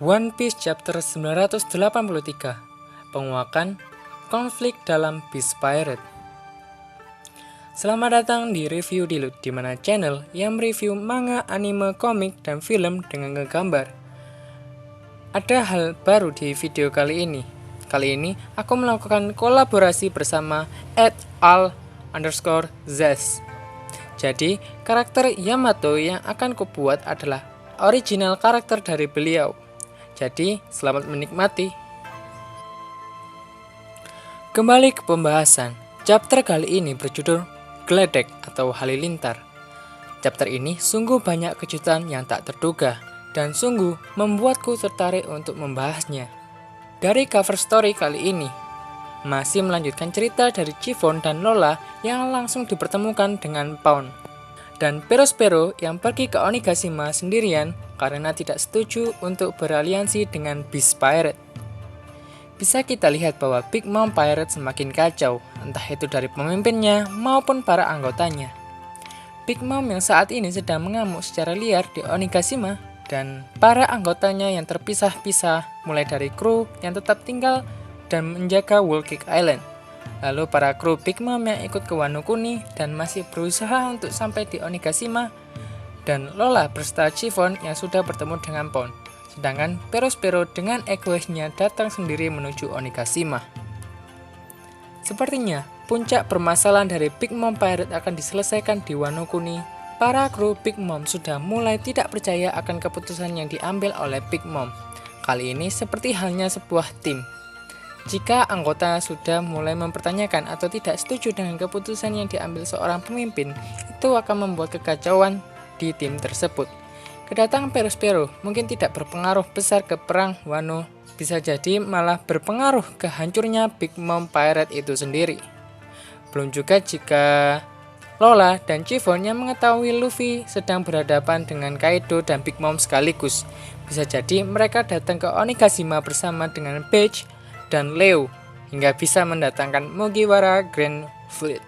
One Piece Chapter 983 Penguakan Konflik dalam Beast Pirate. Selamat datang di Review Dilut, di mana channel yang mereview manga, anime, komik, dan film dengan ngegambar. Ada hal baru di video kali ini. Kali ini aku melakukan kolaborasi bersama @al_zes. Jadi karakter Yamato yang akan kubuat adalah original karakter dari beliau. Jadi, selamat menikmati. Kembali ke pembahasan. Chapter kali ini berjudul Geledek atau Halilintar. Chapter ini sungguh banyak kejutan yang tak terduga dan sungguh membuatku tertarik untuk membahasnya. Dari cover story kali ini, masih melanjutkan cerita dari Chiffon dan Lola yang langsung dipertemukan dengan Pound. Dan Perospero yang pergi ke Onigashima sendirian karena tidak setuju untuk beraliansi dengan Beast Pirate. Bisa kita lihat bahwa Big Mom Pirate semakin kacau, entah itu dari pemimpinnya maupun para anggotanya. Big Mom yang saat ini sedang mengamuk secara liar di Onigashima, dan para anggotanya yang terpisah-pisah mulai dari kru yang tetap tinggal dan menjaga Whole Cake Island. Lalu para kru Big Mom yang ikut ke Wano Kuni dan masih berusaha untuk sampai di Onigashima, dan Lola berserta Chiffon yang sudah bertemu dengan Pound. Sedangkan Perospero dengan egoisnya datang sendiri menuju Onigashima. Sepertinya puncak permasalahan dari Big Mom Pirate akan diselesaikan di Wano Kuni. Para kru Big Mom sudah mulai tidak percaya akan keputusan yang diambil oleh Big Mom. Kali ini seperti halnya sebuah tim. Jika anggota sudah mulai mempertanyakan atau tidak setuju dengan keputusan yang diambil seorang pemimpin, itu akan membuat kekacauan di tim tersebut. Kedatangan Perospero mungkin tidak berpengaruh besar ke perang Wano, bisa jadi malah berpengaruh ke hancurnya Big Mom Pirate itu sendiri. Belum juga jika Lola dan Chiffon yang mengetahui Luffy sedang berhadapan dengan Kaido dan Big Mom sekaligus. Bisa jadi mereka datang ke Onigashima bersama dengan Page dan Leo hingga bisa mendatangkan Mugiwara Grand Fleet.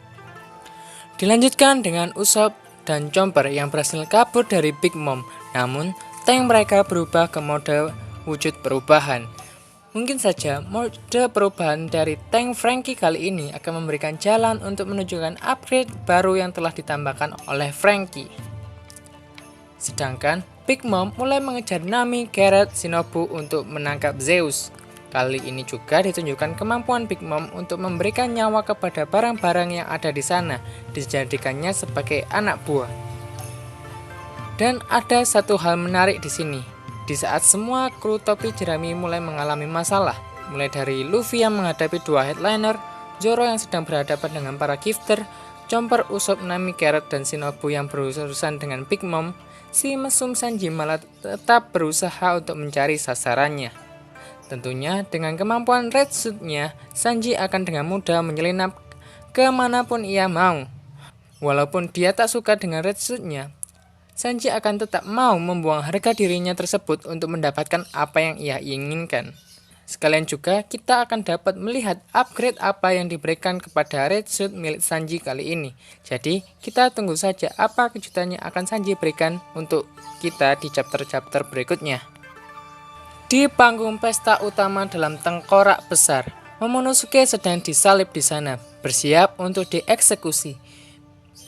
Dilanjutkan dengan Usopp dan Chopper yang berhasil kabur dari Big Mom, namun tank mereka berubah ke mode wujud perubahan. Mungkin saja mode perubahan dari tank Franky kali ini akan memberikan jalan untuk menunjukkan upgrade baru yang telah ditambahkan oleh Franky. Sedangkan Big Mom mulai mengejar Nami, Garrett, Shinobu untuk menangkap Zeus. Kali ini juga ditunjukkan kemampuan Big Mom untuk memberikan nyawa kepada barang-barang yang ada di sana, dijadikannya sebagai anak buah. Dan ada satu hal menarik di sini. Di saat semua kru topi jerami mulai mengalami masalah, mulai dari Luffy yang menghadapi dua headliner, Zoro yang sedang berhadapan dengan para gifter, Chopper, Usopp, Nami, Garrett, dan Shinobu yang berurusan dengan Big Mom, si mesum Sanji malah tetap berusaha untuk mencari sasarannya. Tentunya dengan kemampuan Red Suit-nya, Sanji akan dengan mudah menyelinap kemanapun ia mau. Walaupun dia tak suka dengan Red Suit-nya, Sanji akan tetap mau membuang harga dirinya tersebut untuk mendapatkan apa yang ia inginkan. Sekalian juga kita akan dapat melihat upgrade apa yang diberikan kepada Red Suit milik Sanji kali ini. Jadi kita tunggu saja apa kejutannya akan Sanji berikan untuk kita di chapter-chapter berikutnya. Di panggung pesta utama dalam tengkorak besar, Momonosuke sedang disalib di sana, bersiap untuk dieksekusi.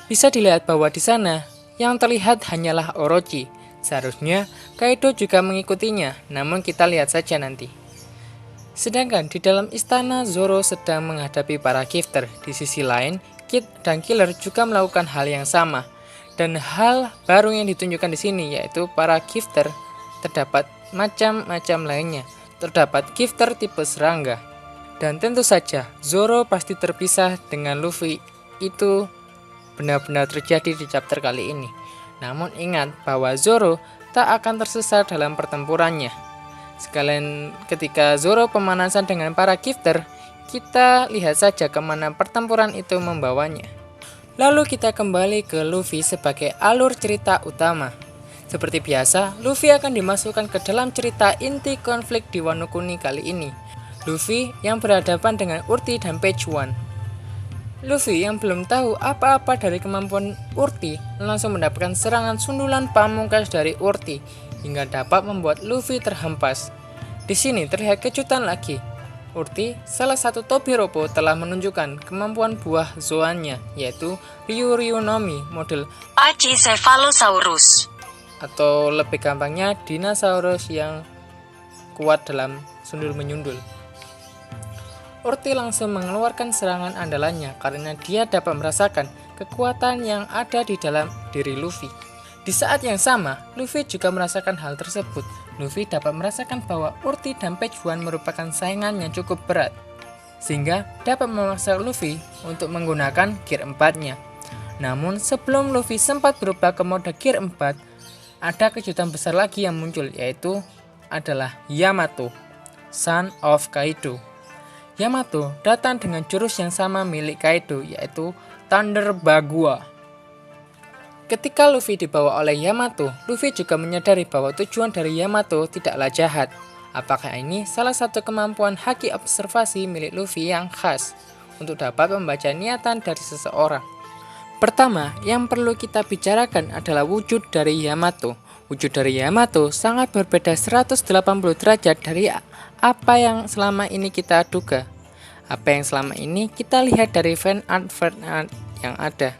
Bisa dilihat bahwa di sana yang terlihat hanyalah Orochi. Seharusnya Kaido juga mengikutinya, namun kita lihat saja nanti. Sedangkan di dalam istana Zoro sedang menghadapi para gifter. Di sisi lain, Kid dan Killer juga melakukan hal yang sama. Dan hal baru yang ditunjukkan di sini yaitu para gifter terdapat macam-macam lainnya. Terdapat gifter tipe serangga. Dan tentu saja Zoro pasti terpisah dengan Luffy. Itu benar-benar terjadi di chapter kali ini. Namun ingat bahwa Zoro tak akan tersesat dalam pertempurannya. Sekalian ketika Zoro pemanasan dengan para gifter, kita lihat saja kemana pertempuran itu membawanya. Lalu kita kembali ke Luffy sebagai alur cerita utama. Seperti biasa, Luffy akan dimasukkan ke dalam cerita inti konflik di Wano Kuni kali ini. Luffy yang berhadapan dengan Urti dan Page One. Luffy yang belum tahu apa-apa dari kemampuan Urti langsung mendapatkan serangan sundulan pamungkas dari Urti hingga dapat membuat Luffy terhempas. Di sini terlihat kejutan lagi. Urti, salah satu topi robo, telah menunjukkan kemampuan buah zoannya, yaitu Ryuryunomi model Pachycephalosaurus, atau lebih gampangnya dinosaurus yang kuat dalam sundul menyundul. Urti langsung mengeluarkan serangan andalannya karena dia dapat merasakan kekuatan yang ada di dalam diri Luffy. Di saat yang sama, Luffy juga merasakan hal tersebut. Luffy dapat merasakan bahwa Urti dan Page One merupakan saingan yang cukup berat, sehingga dapat memaksa Luffy untuk menggunakan Gear 4-nya. Namun sebelum Luffy sempat berubah ke mode Gear 4, ada kejutan besar lagi yang muncul, yaitu adalah Yamato, Son of Kaido. Yamato datang dengan jurus yang sama milik Kaido, yaitu Thunder Bagua. Ketika Luffy dibawa oleh Yamato, Luffy juga menyadari bahwa tujuan dari Yamato tidaklah jahat. Apakah ini salah satu kemampuan haki observasi milik Luffy yang khas untuk dapat membaca niatan dari seseorang? Pertama, yang perlu kita bicarakan adalah wujud dari Yamato. Wujud dari Yamato sangat berbeda 180 derajat dari apa yang selama ini kita duga. Apa yang selama ini kita lihat dari fan art yang ada.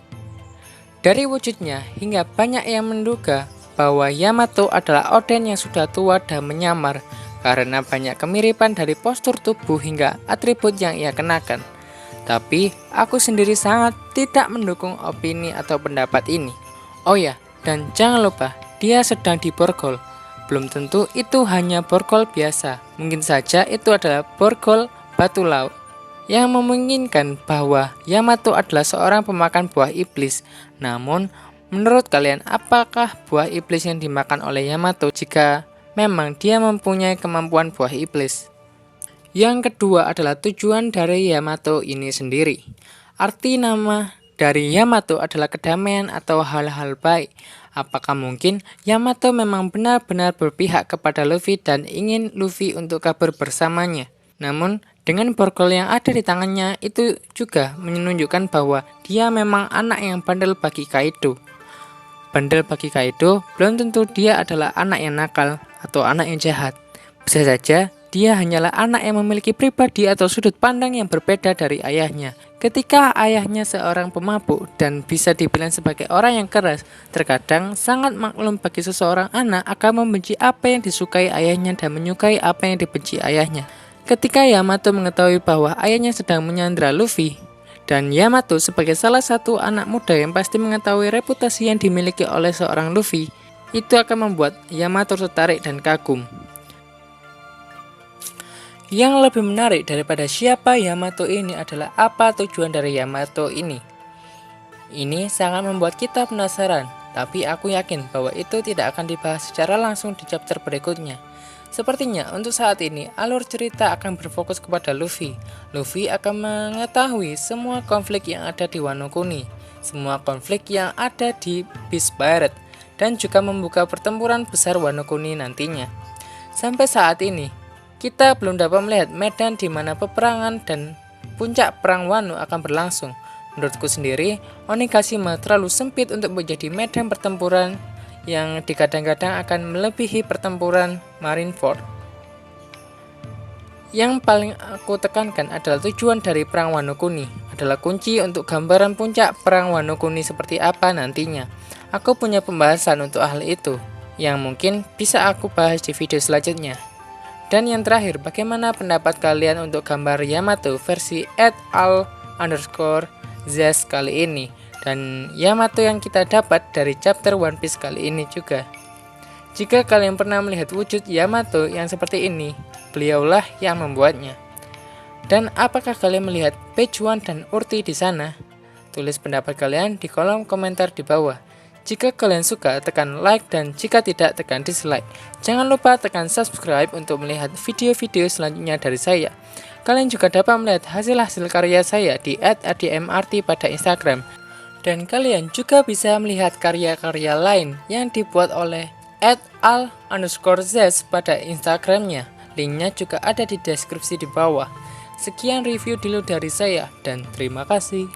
Dari wujudnya hingga banyak yang menduga bahwa Yamato adalah Oden yang sudah tua dan menyamar karena banyak kemiripan dari postur tubuh hingga atribut yang ia kenakan. Tapi aku sendiri sangat tidak mendukung opini atau pendapat ini. Oh ya, dan jangan lupa dia sedang diborgol. Belum tentu itu hanya borgol biasa. Mungkin saja itu adalah borgol batu laut yang memungkinkan bahwa Yamato adalah seorang pemakan buah iblis. Namun, menurut kalian, apakah buah iblis yang dimakan oleh Yamato jika memang dia mempunyai kemampuan buah iblis? Yang kedua adalah tujuan dari Yamato ini sendiri. Arti nama dari Yamato adalah kedamaian atau hal-hal baik. Apakah mungkin Yamato memang benar-benar berpihak kepada Luffy dan ingin Luffy untuk kabur bersamanya? Namun, dengan borgol yang ada di tangannya itu juga menunjukkan bahwa dia memang anak yang bandel bagi Kaido. Bandel bagi Kaido belum tentu dia adalah anak yang nakal atau anak yang jahat. Bisa saja dia hanyalah anak yang memiliki pribadi atau sudut pandang yang berbeda dari ayahnya. Ketika ayahnya seorang pemabuk dan bisa dibilang sebagai orang yang keras, terkadang sangat maklum bagi seseorang anak akan membenci apa yang disukai ayahnya dan menyukai apa yang dibenci ayahnya. Ketika Yamato mengetahui bahwa ayahnya sedang menyandra Luffy, dan Yamato sebagai salah satu anak muda yang pasti mengetahui reputasi yang dimiliki oleh seorang Luffy, itu akan membuat Yamato tertarik dan kagum. Yang lebih menarik daripada siapa Yamato ini adalah apa tujuan dari Yamato ini. Ini sangat membuat kita penasaran, tapi aku yakin bahwa itu tidak akan dibahas secara langsung di chapter berikutnya. Sepertinya untuk saat ini alur cerita akan berfokus kepada Luffy. Luffy akan mengetahui semua konflik yang ada di Wano Kuni, semua konflik yang ada di Beast Pirate, dan juga membuka pertempuran besar Wano Kuni nantinya. Sampai saat ini, kita belum dapat melihat medan di mana peperangan dan puncak perang Wano akan berlangsung. Menurutku sendiri, Onigashima terlalu sempit untuk menjadi medan pertempuran yang dikadang-kadang akan melebihi pertempuran Marineford. Yang paling aku tekankan adalah tujuan dari perang Wano Kuni adalah kunci untuk gambaran puncak perang Wano Kuni seperti apa nantinya. Aku punya pembahasan untuk hal itu yang mungkin bisa aku bahas di video selanjutnya. Dan yang terakhir, bagaimana pendapat kalian untuk gambar Yamato versi @al_zes kali ini? Dan Yamato yang kita dapat dari chapter One Piece kali ini juga. Jika kalian pernah melihat wujud Yamato yang seperti ini, beliaulah yang membuatnya. Dan apakah kalian melihat Page One dan Urti di sana? Tulis pendapat kalian di kolom komentar di bawah. Jika kalian suka, tekan like, dan jika tidak, tekan dislike. Jangan lupa tekan subscribe untuk melihat video-video selanjutnya dari saya. Kalian juga dapat melihat hasil-hasil karya saya di @admrt pada Instagram. Dan kalian juga bisa melihat karya-karya lain yang dibuat oleh @al_zes pada Instagramnya. Linknya juga ada di deskripsi di bawah. Sekian review dulu dari saya dan terima kasih.